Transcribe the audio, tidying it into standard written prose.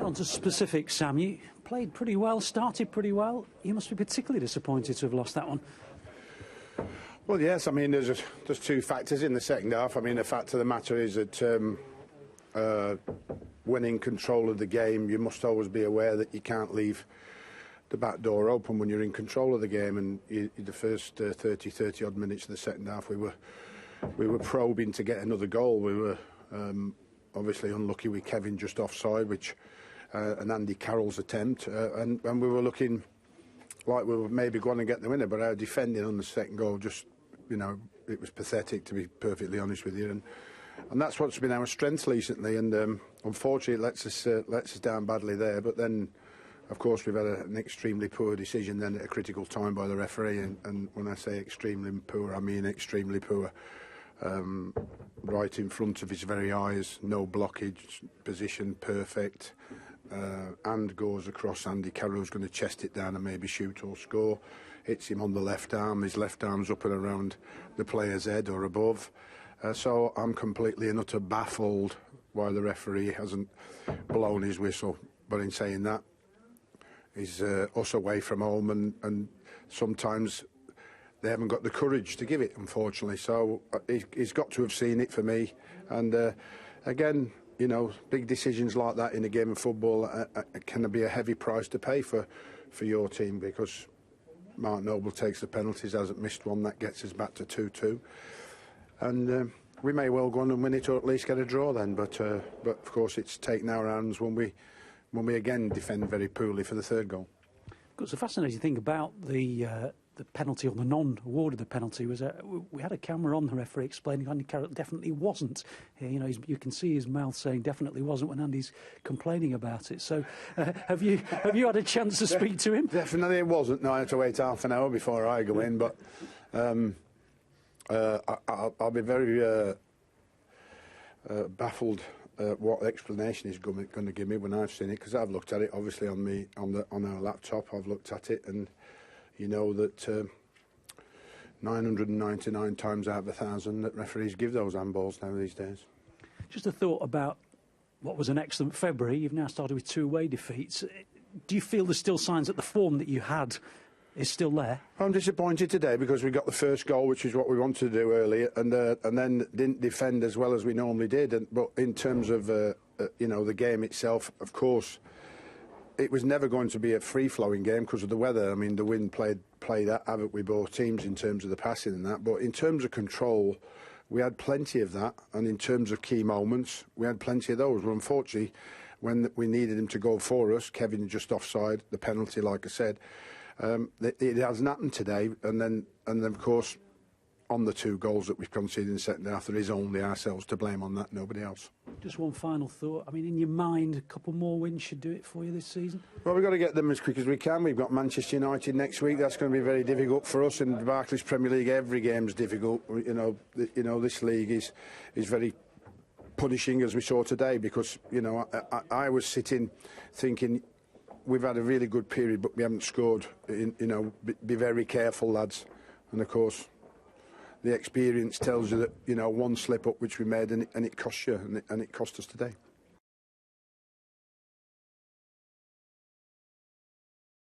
on to specifics, Sam. You played pretty well, started pretty well. You must be particularly disappointed to have lost that one. Well, yes. I mean, there's two factors in the second half. I mean, the fact of the matter is that when in control of the game, you must always be aware that you can't leave the back door open when you're in control of the game. And the first 30 odd minutes of the second half, we were probing to get another goal. We were obviously unlucky with Kevin just offside, which and Andy Carroll's attempt, and we were looking like we were maybe going to get the winner. But our defending on the second goal, just, you know, it was pathetic, to be perfectly honest with you. And that's what's been our strength recently. And unfortunately, it lets us down badly there. But then, of course, we've had an extremely poor decision then at a critical time by the referee. And when I say extremely poor, I mean extremely poor. Right in front of his very eyes, no blockage, position perfect, and goes across Andy Carroll, who's going to chest it down and maybe shoot or score. Hits him on the left arm, his left arm's up and around the player's head or above. So I'm completely and utter baffled why the referee hasn't blown his whistle. But in saying that, he's us away from home, and sometimes they haven't got the courage to give it, unfortunately. So he's got to have seen it for me. And again, you know, big decisions like that in a game of football can be a heavy price to pay for your team, because Mark Noble takes the penalties, hasn't missed one. That gets us back to 2-2. And we may well go on and win it, or at least get a draw then. But of course, it's taken our hands when we again defend very poorly for the third goal. Because the fascinating thing about the penalty, or the non-award of the penalty, was we had a camera on the referee explaining Andy Carroll definitely wasn't. You know, you can see his mouth saying definitely wasn't when Andy's complaining about it. So, have you had a chance to speak to him? Definitely it wasn't. No, I had to wait half an hour before I go in. But I'll be very baffled what explanation he's going to give me when I've seen it, because I've looked at it obviously on our laptop. I've looked at it, and you know that 999 times out of 1,000 that referees give those handballs now these days. Just a thought about what was an excellent February. You've now started with 2 away defeats. Do you feel there's still signs that the form that you had is still there? I'm disappointed today because we got the first goal, which is what we wanted to do earlier, and then didn't defend as well as we normally did. But in terms of you know, the game itself, of course, it was never going to be a free-flowing game because of the weather. I mean, the wind played havoc with both teams in terms of the passing and that. But in terms of control, we had plenty of that. And in terms of key moments, we had plenty of those. But unfortunately, when we needed him to go for us, Kevin just offside, the penalty, like I said, it hasn't happened today. And then, of course, on the 2 goals that we've conceded in the second half, there is only ourselves to blame on that, nobody else. Just one final thought. I mean, in your mind, a couple more wins should do it for you this season? Well, we've got to get them as quick as we can. We've got Manchester United next week. That's going to be very difficult for us. In the Barclays Premier League, every game's difficult. You know, this league is very punishing, as we saw today, because, you know, I was sitting thinking, we've had a really good period, but we haven't scored. You know, be very careful, lads. And, of course, the experience tells you that, you know, one slip up which we made, and it cost you, and it cost us today.